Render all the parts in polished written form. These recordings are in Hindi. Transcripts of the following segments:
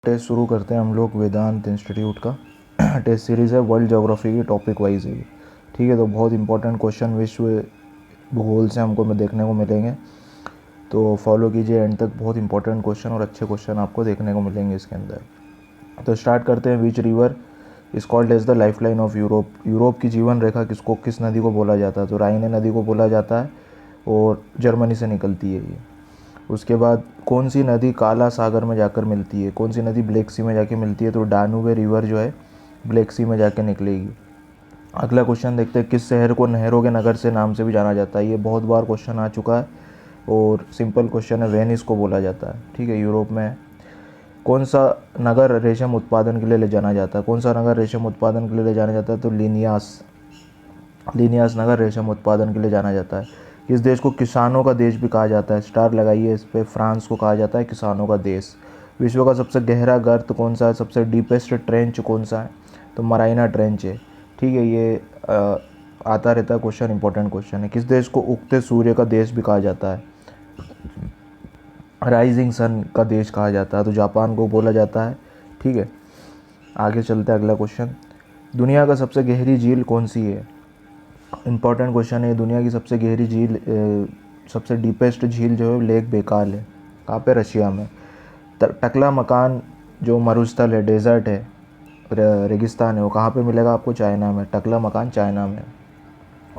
टेस्ट शुरू करते हैं हम लोग वेदांत इंस्टीट्यूट का टेस्ट सीरीज़ है वर्ल्ड ज्योग्राफी की, टॉपिक वाइज है। ठीक है, तो बहुत इंपॉर्टेंट क्वेश्चन विश्व भूगोल से हमको देखने को मिलेंगे, तो फॉलो कीजिए एंड तक। बहुत इंपॉर्टेंट क्वेश्चन और अच्छे क्वेश्चन आपको देखने को मिलेंगे इसके अंदर। तो स्टार्ट करते हैं। Which river is called as the life line of Europe. Europe की जीवन रेखा किस नदी को बोला जाता है? तो राइने नदी को बोला जाता है और जर्मनी से निकलती है ये। उसके बाद कौन सी नदी काला सागर में जाकर मिलती है? कौन सी नदी ब्लैक सी में जाके मिलती है? तो डानूबे रिवर जो है ब्लैक सी में जाके निकलेगी। अगला क्वेश्चन देखते हैं। किस शहर को नहरों के नगर से नाम से भी जाना जाता है? ये बहुत बार क्वेश्चन आ चुका है और सिंपल क्वेश्चन है, वेनिस को बोला जाता है। ठीक है, यूरोप में है। कौन सा नगर रेशम उत्पादन के लिए ले जाना जाता है? कौन सा नगर रेशम उत्पादन के लिए ले जाना जाता है? तो लिनियास नगर रेशम उत्पादन के लिए जाना जाता है। इस देश को किसानों का देश भी कहा जाता है। स्टार लगाइए इस पे। फ्रांस को कहा जाता है किसानों का देश। विश्व का सबसे गहरा गर्त कौन सा है? सबसे डीपेस्ट ट्रेंच कौन सा है? तो मराइना ट्रेंच है। ठीक है, ये आता रहता है क्वेश्चन, इंपॉर्टेंट क्वेश्चन है। किस देश को उगते सूर्य का देश भी कहा जाता है? राइजिंग सन का देश कहा जाता है, तो जापान को बोला जाता है। ठीक है, आगे चलते हैं। अगला क्वेश्चन। दुनिया का सबसे गहरी झील कौन सी है? इंपॉर्टेंट क्वेश्चन है। दुनिया की सबसे गहरी झील, सबसे डीपेस्ट झील जो है लेक बेकाल है। कहाँ पे? रशिया में। टकला मकान जो मरुस्थल है, डेजर्ट है, रेगिस्तान है, वो कहाँ पे मिलेगा आपको? चाइना में। टकला मकान चाइना में।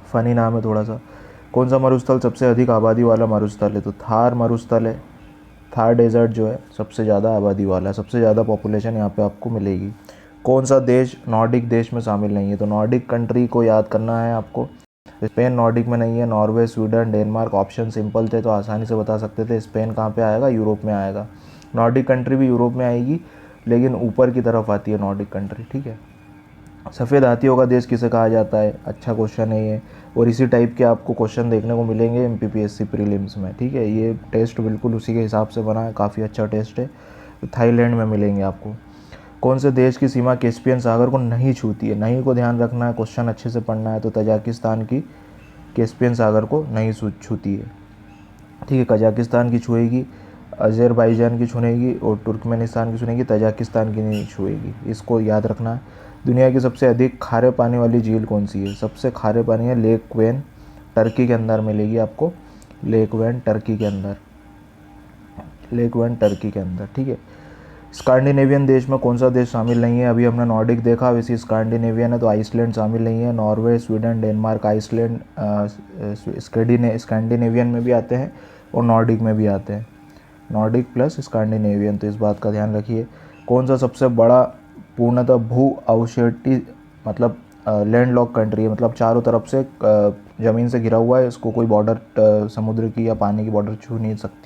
फ़नी नाम है थोड़ा सा। कौन सा मरुस्थल सबसे अधिक आबादी वाला मरुस्थल है? तो थार मरुस्थल है। थार डेजर्ट जो है सबसे ज़्यादा आबादी वाला है, सबसे ज़्यादा पॉपुलेशन यहाँ पे आपको मिलेगी। कौन सा देश नॉर्डिक देश में शामिल नहीं है? तो नॉर्डिक कंट्री को याद करना है आपको। स्पेन नॉर्डिक में नहीं है। Norway, Sweden, Denmark. Option simple थे तो आसानी से बता सकते थे। स्पेन कहाँ पे आएगा? यूरोप में आएगा। नॉर्डिक कंट्री भी यूरोप में आएगी, लेकिन ऊपर की तरफ आती है नॉर्डिक कंट्री। ठीक है। सफ़ेद हाथियों का देश किसे कहा जाता है? अच्छा क्वेश्चन है ये, और इसी टाइप के आपको क्वेश्चन देखने को मिलेंगे MPPSC प्रीलिम्स में। ठीक है, ये टेस्ट बिल्कुल उसी के हिसाब से बना है, काफ़ी अच्छा टेस्ट है। थाईलैंड में मिलेंगे आपको। कौन से देश की सीमा कैस्पियन सागर को नहीं छूती है? नहीं को ध्यान रखना है, क्वेश्चन अच्छे से पढ़ना है। तो तजाकिस्तान की कैस्पियन सागर को नहीं छूती है। ठीक है, कजाकिस्तान की छुएगी, अजरबैजान की छुएगी और तुर्कमेनिस्तान की छुएगी, तजाकिस्तान की नहीं छुएगी। इसको याद रखना है। दुनिया की सबसे अधिक खारे पानी वाली झील कौन सी है? सबसे खारे पानी है लेक वेन, टर्की के अंदर मिलेगी आपको। लेक वेन टर्की के अंदर, लेक वेन टर्की के अंदर। ठीक है। स्कैंडिनेवियन देश में कौन सा देश शामिल नहीं है? अभी हमने नॉर्डिक देखा, वैसे स्कैंडिनेवियन है तो आइसलैंड शामिल नहीं है। Norway, Sweden, Denmark, Iceland Scandinavian में भी आते हैं और नॉर्डिक में भी आते हैं। नॉर्डिक प्लस स्कैंडिनेवियन, तो इस बात का ध्यान रखिए। कौन सा सबसे बड़ा पूर्णतः भू अवशेषित मतलब लैंड लॉक कंट्री है? मतलब चारों तरफ से ज़मीन से घिरा हुआ है, इसको कोई बॉर्डर समुद्र की या पानी की बॉर्डर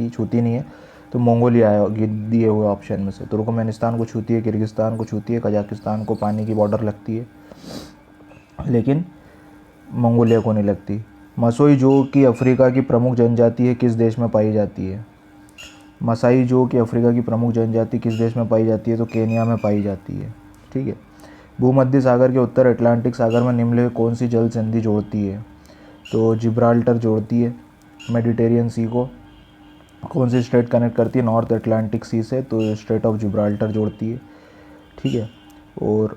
छूती नहीं है। तो मंगोलिया है दिए हुए ऑप्शन में से। तुर्कमेनिस्तान को छूती है, किर्गिस्तान को छूती है, कजाकिस्तान को पानी की बॉर्डर लगती है, लेकिन मंगोलिया को नहीं लगती। मसोई जो की अफ्रीका की प्रमुख जनजाति है, किस देश में पाई जाती है? मसाई जो कि अफ्रीका की प्रमुख जनजाति किस देश में पाई जाती है? तो केनिया में पाई जाती है। ठीक है। भूमध्य सागर के उत्तर अटलांटिक सागर में निम्नलिखित कौन सी जल संधि जोड़ती है? तो जिब्राल्टर जोड़ती है मेडिटेरियन सी को। कौन सी स्टेट कनेक्ट करती है नॉर्थ अटलांटिक सी से? तो स्टेट ऑफ जिब्राल्टर जोड़ती है। ठीक है। और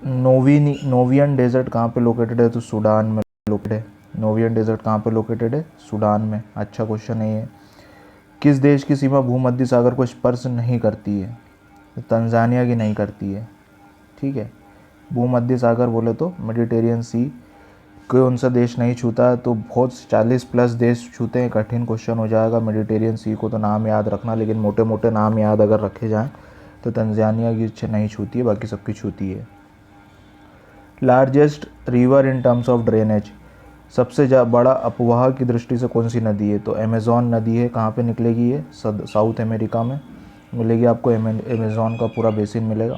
नोवियन डेजर्ट कहाँ पे लोकेटेड है? तो सूडान में लोकेटेड है। नोवियन डेजर्ट कहाँ पे लोकेटेड है? सूडान में। अच्छा क्वेश्चन है ये। किस देश की सीमा भूमध्य सागर को स्पर्श नहीं करती है? तो तंजानिया की नहीं करती है। ठीक है। भूमध्य सागर बोले तो मेडिटेरियन सी कौन सा देश नहीं छूता? तो बहुत 40+ देश छूते हैं। कठिन क्वेश्चन हो जाएगा। मेडिटेरियन सी को तो नाम याद रखना, लेकिन मोटे मोटे नाम याद अगर रखे जाएं तो तंजानिया की नहीं छूती है, बाकी सबकी छूती है। Largest river in terms of drainage, सबसे बड़ा अपवाह की दृष्टि से कौन सी नदी है? तो अमेज़ॉन नदी है। कहाँ पे निकलेगी ये? साउथ अमेरिका में मिलेगी आपको। अमेज़ॉन का पूरा बेसिन मिलेगा।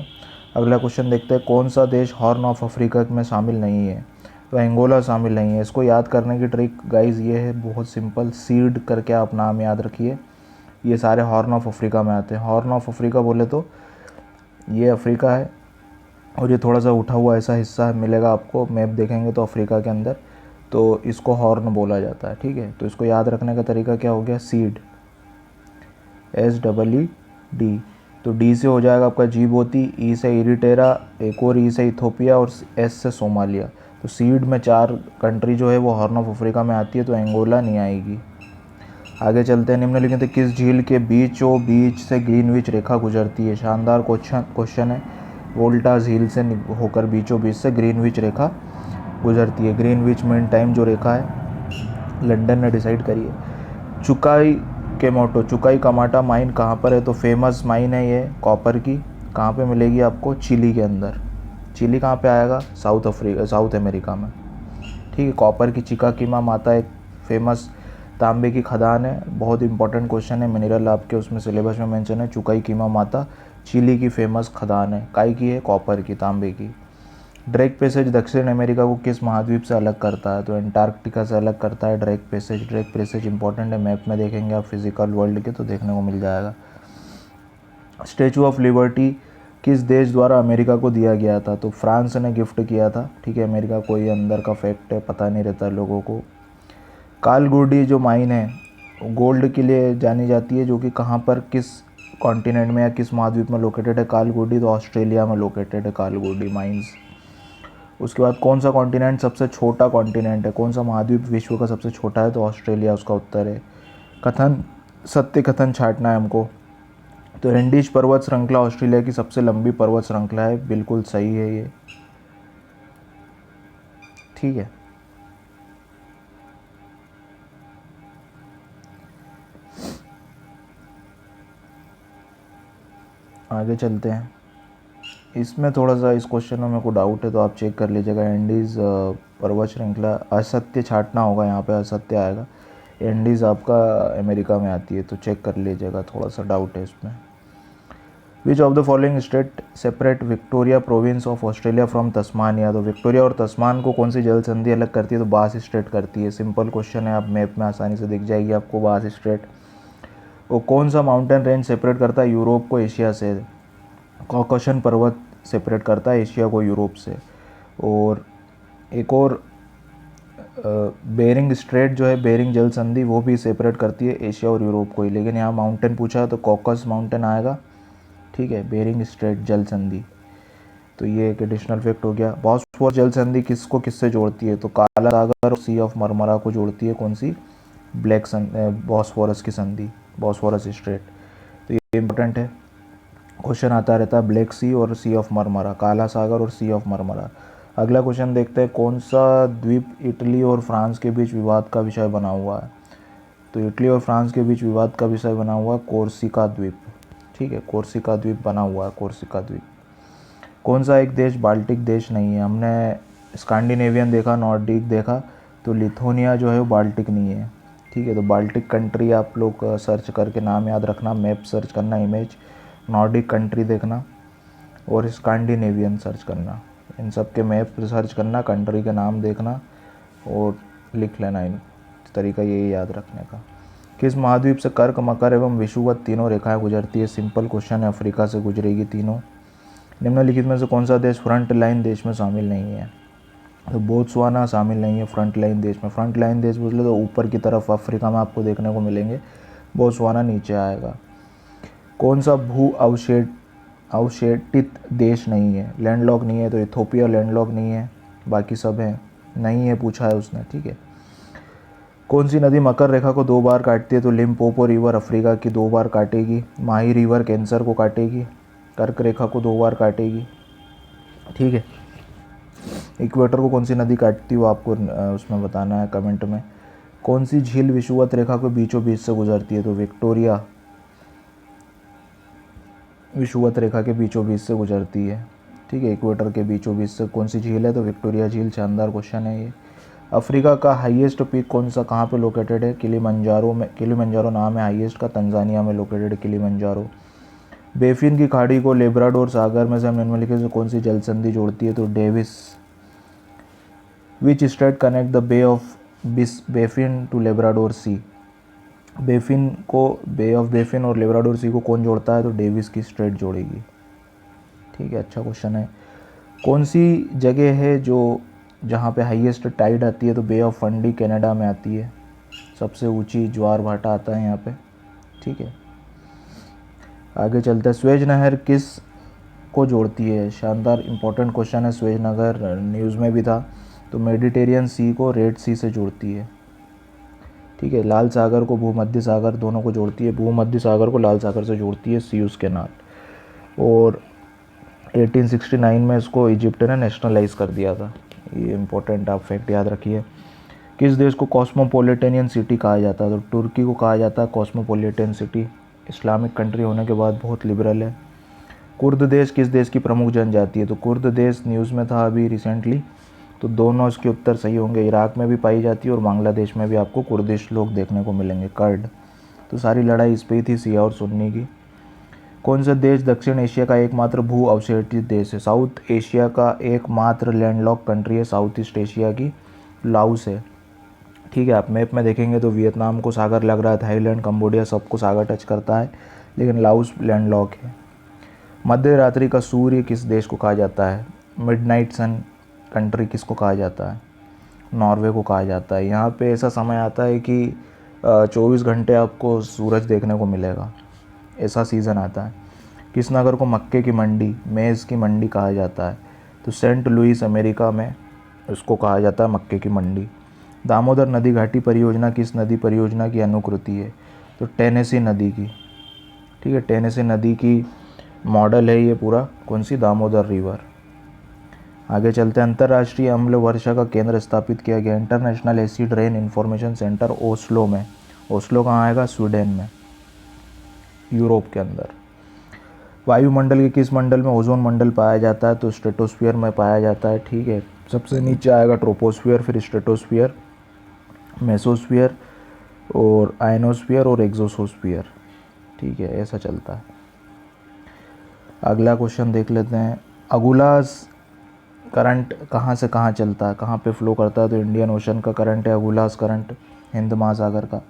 अगला क्वेश्चन देखते हैं। कौन सा देश हॉर्न ऑफ अफ्रीका में शामिल नहीं है? तो एंगोला शामिल नहीं है। इसको याद करने की ट्रिक गाइज ये है, बहुत सिंपल, सीड करके आप नाम याद रखिए। ये सारे हॉर्न ऑफ अफ्रीका में आते हैं। हॉर्न ऑफ अफ्रीका बोले तो ये अफ्रीका है और ये थोड़ा सा उठा हुआ ऐसा हिस्सा मिलेगा आपको, मैप देखेंगे तो अफ्रीका के अंदर, तो इसको हॉर्न बोला जाता है। ठीक है, तो इसको याद रखने का तरीका क्या हो गया? Seed, SEED। तो डी से हो जाएगा आपका जिबूती, ई से इरिटेरा, एक और ई से इथोपिया और एस से सोमालिया। तो सीड में 4 कंट्री जो है वो हॉर्न ऑफ अफ्रीका में आती है, तो एंगोला नहीं आएगी। आगे चलते हैं। निम्नलिखित किस झील के बीचों बीच से ग्रीनविच रेखा गुजरती है? शानदार क्वेश्चन है। वोल्टा झील से होकर बीचों बीच से ग्रीनविच रेखा गुजरती है। ग्रीनविच मीन टाइम जो रेखा है लंदन ने डिसाइड करी है। चुकाई के मोटो, चुकाई कमाटा माइन कहाँ पर है? तो फेमस माइन है ये कॉपर की। कहाँ पे मिलेगी आपको? चिली के अंदर। चिली कहाँ पे आएगा? साउथ अमेरिका में। ठीक है। कॉपर की चिकाकीमा माता एक फेमस तांबे की खदान है। बहुत इंपॉर्टेंट क्वेश्चन है, मिनरल आपके उसमें सिलेबस में मेंशन है। चुकाई कीमा माता चिली की फेमस खदान है। काय की है? कॉपर की, तांबे की। ड्रेक पैसेज दक्षिण अमेरिका को किस महाद्वीप से अलग करता है? तो एंटार्क्टिका से अलग करता है Drake passage. Drake passage important है, मैप में देखेंगे आप फिजिकल वर्ल्ड के तो देखने को मिल जाएगा। स्टैचू ऑफ लिबर्टी किस देश द्वारा अमेरिका को दिया गया था? तो फ्रांस ने गिफ्ट किया था। ठीक है। अमेरिका को ये अंदर का फैक्ट है, पता नहीं रहता लोगों को। कालगुडी जो माइन है गोल्ड के लिए जानी जाती है, जो कि कहाँ पर, किस कॉन्टिनेंट में या किस महाद्वीप में लोकेटेड है कालगुडी? तो ऑस्ट्रेलिया में लोकेटेड है कालगुडी माइंस। उसके बाद कौन सा कॉन्टिनेंट सबसे छोटा कॉन्टिनेंट है? कौन सा महाद्वीप विश्व का सबसे छोटा है? तो ऑस्ट्रेलिया उसका उत्तर है। कथन, सत्य कथन छांटना है हमको। तो एंडीज पर्वत श्रृंखला ऑस्ट्रेलिया की सबसे लंबी पर्वत श्रृंखला है। बिल्कुल सही है ये। ठीक है। आगे चलते हैं। इसमें थोड़ा सा इस क्वेश्चन में मेरे को डाउट है, तो आप चेक कर लीजिएगा। एंडीज़ पर्वत श्रृंखला, असत्य छांटना होगा, यहाँ पे असत्य आएगा। एंडीज़ आपका अमेरिका में आती है, तो चेक कर लीजिएगा, थोड़ा सा डाउट है इसमें। Which of the following state separate Victoria province of Australia from Tasmania? तो विक्टोरिया और तस्मान को कौन सी जल संधि अलग करती है? तो बास स्ट्रेट करती है। सिंपल क्वेश्चन है, आप मैप में आसानी से दिख जाएगी आपको बास स्ट्रेट। वो कौन सा माउंटेन रेंज सेपरेट करता है यूरोप को एशिया से? कॉकशन पर्वत सेपरेट करता है एशिया को यूरोप से। और एक और बेरिंग स्ट्रेट जो है, बेरिंग जल संधि, वो भी सेपरेट करती है एशिया और यूरोप को ही। लेकिन यहाँ माउंटेन पूछा है तो कॉकस माउंटेन आएगा। ठीक है। बेरिंग स्ट्रेट जल संधि, तो ये एक एडिशनल फैक्ट हो गया। बॉस्फोरस जल संधि किसको किससे जोड़ती है? तो काला सागर और सी ऑफ मरमरा को जोड़ती है। कौन सी? बॉस्फोरस की संधि, बॉस्फोरस स्ट्रेट। तो ये इंपॉर्टेंट है, क्वेश्चन आता रहता है। ब्लैक सी और सी ऑफ मरमरा, काला सागर और सी ऑफ मरमरा। अगला क्वेश्चन देखते हैं। कौन सा द्वीप इटली और फ्रांस के बीच विवाद का विषय बना हुआ है? तो इटली और फ्रांस के बीच विवाद का विषय बना हुआ है कोर्सिका द्वीप। ठीक है। कोर्सिका द्वीप बना हुआ है, कोर्सिका द्वीप। कौन सा एक देश बाल्टिक देश नहीं है? हमने स्कैंडिनेवियन देखा, नॉर्डिक देखा, तो लिथुआनिया जो है वो बाल्टिक नहीं है। ठीक है। तो बाल्टिक कंट्री आप लोग सर्च करके नाम याद रखना, मैप सर्च करना, इमेज, नॉर्डिक कंट्री देखना और स्कैंडिनेवियन सर्च करना। इन सब के मैप सर्च करना, कंट्री के नाम देखना और लिख लेना। इन तरीका यही याद रखने का। किस महाद्वीप से कर्क, मकर एवं विषुवत तीनों रेखाएं गुजरती है? सिंपल क्वेश्चन है, अफ्रीका से गुजरेगी तीनों। निम्नलिखित में से कौन सा देश फ्रंट लाइन देश में शामिल नहीं है? तो बोत्सवाना शामिल नहीं है फ्रंट लाइन देश में। फ्रंट लाइन देश बोले तो ऊपर की तरफ अफ्रीका में आपको देखने को मिलेंगे, बोत्सवाना नीचे आएगा। कौन सा भू अवशेषित देश नहीं है? लैंडलॉक नहीं है, तो इथोपिया लैंडलॉक नहीं है, बाकी सब है, नहीं है पूछा है उसने। ठीक है। कौन सी नदी मकर रेखा को 2 बार काटती है? तो लिम्पोपो रिवर अफ्रीका की 2 बार काटेगी। माही रिवर कैंसर को काटेगी। कर्क रेखा को 2 बार काटेगी। ठीक है। इक्वेटर को कौन सी नदी काटती है वो आपको उसमें बताना है कमेंट में। कौन सी झील विषुवत रेखा को बीचों बीच से गुजरती है? तो विक्टोरिया विषुवत रेखा के बीचों बीच से गुजरती है। ठीक है। इक्वेटर के बीचों बीच से कौन सी झील है? तो विक्टोरिया झील। शानदार क्वेश्चन है ये। अफ्रीका का हाईएस्ट पीक कौन सा, कहाँ पे लोकेटेड है? किलिमंजारो में। किलिमंजारो नाम है हाईएस्ट का, तंजानिया में लोकेटेड है किलिमंजारो। बेफिन की खाड़ी को लेब्राडोर सागर में से निम्नलिखित से कौन सी जल संधि जोड़ती है? तो Davis. Which strait connect the bay of Baffin to Labrador sea? Baffin को, बे ऑफ बेफिन और लेब्राडोर सी को कौन जोड़ता है? तो डेविस की स्ट्रेट जोड़ेगी। ठीक है। अच्छा क्वेश्चन है। कौन सी जगह है जो जहाँ पे हाईएस्ट टाइड आती है? तो बे ऑफ फंडी कनाडा में आती है, सबसे ऊंची ज्वार भाटा आता है यहाँ पे। ठीक है। आगे चलते हैं, स्वेज नहर किस को जोड़ती है? शानदार इंपॉर्टेंट क्वेश्चन है, स्वेज नहर न्यूज़ में भी था। तो मेडिटेरियन सी को रेड सी से जोड़ती है। ठीक है, लाल सागर को भूमध्य सागर दोनों को जोड़ती है, भूमध्य सागर को लाल सागर से जोड़ती है सियूज कैनाल। और 1869 में इसको इजिप्ट ने नेशनलाइज कर दिया था। ये इंपॉर्टेंट आप फैक्ट याद रखिए। किस देश को कॉस्मोपॉलिटन सिटी कहा जाता है? तो तुर्की को कहा जाता है कॉस्मोपॉलिटन सिटी। इस्लामिक कंट्री होने के बाद बहुत लिबरल है। कुर्द देश किस देश की प्रमुख जनजाति है? तो कुर्द देश न्यूज़ में था अभी रिसेंटली, तो दोनों इसके उत्तर सही होंगे। इराक में भी पाई जाती है और बांग्लादेश में भी आपको कुर्दिश लोग देखने को मिलेंगे, कर्ड। तो सारी लड़ाई इस पर ही थी, शिया और सुन्नी की। कौन सा देश दक्षिण एशिया का एकमात्र भू अवशेषित देश है? साउथ एशिया का एकमात्र लैंडलॉक कंट्री है साउथ ईस्ट एशिया की, लाओस है। ठीक है, आप मैप में देखेंगे तो वियतनाम को सागर लग रहा है, थाईलैंड, कंबोडिया सबको सागर टच करता है, लेकिन लाओस लैंडलॉक है। मध्य रात्रि का सूर्य किस देश को कहा जाता है? मिडनाइट सन कंट्री किसको कहा जाता है? नॉर्वे को कहा जाता है। यहाँ पे ऐसा समय आता है कि 24 घंटे आपको सूरज देखने को मिलेगा, ऐसा सीज़न आता है। किस नगर को मक्के की मंडी, मेज़ की मंडी कहा जाता है? तो सेंट लुइस अमेरिका में इसको कहा जाता है मक्के की मंडी। दामोदर नदी घाटी परियोजना किस नदी परियोजना की अनुकृति है? तो टेनेसी नदी की। ठीक है, टेनेसी नदी की मॉडल है ये पूरा, कौन सी? दामोदर रिवर। आगे चलते हैं, अंतर्राष्ट्रीय अम्ल वर्षा का केंद्र स्थापित किया गया, international acid rain information centre Oslo में। ओस्लो कहाँ आएगा? स्वीडन में, यूरोप के अंदर। वायुमंडल के किस मंडल में ओजोन मंडल पाया जाता है? तो स्ट्रेटोस्फीयर में पाया जाता है। ठीक है, सबसे नीचे आएगा ट्रोपोस्फीयर, फिर स्ट्रेटोस्फीयर, मेसोस्फीयर और आयनोस्फीयर और एक्सोसोस्फीयर। ठीक है, ऐसा चलता है। अगला क्वेश्चन देख लेते हैं, अगुलास करंट कहाँ से कहाँ चलता है, कहाँ पे फ्लो करता है? तो इंडियन ओशन का करंट है अगुलास करंट, हिंद महासागर का।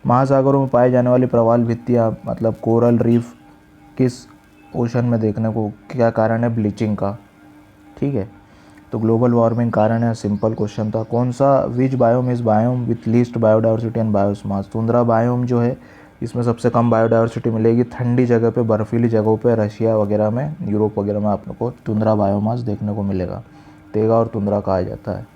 महासागरों में पाए जाने वाली प्रवाल भित्तियाँ मतलब कोरल रीफ किस ओशन में देखने को, क्या कारण है? ब्लीचिंग का। ठीक है, तो ग्लोबल वार्मिंग कारण है, सिंपल क्वेश्चन था। कौन सा which biome is biome with least biodiversity and biomass? Tundra biome जो है इसमें सबसे कम बायोडाइवर्सिटी मिलेगी, ठंडी जगह पे, बर्फीली जगहों पे, रशिया वगैरह में, यूरोप वगैरह में आप लोग को तुंद्रा बायोमास देखने को मिलेगा। तेगा और तुंद्रा कहा जाता है।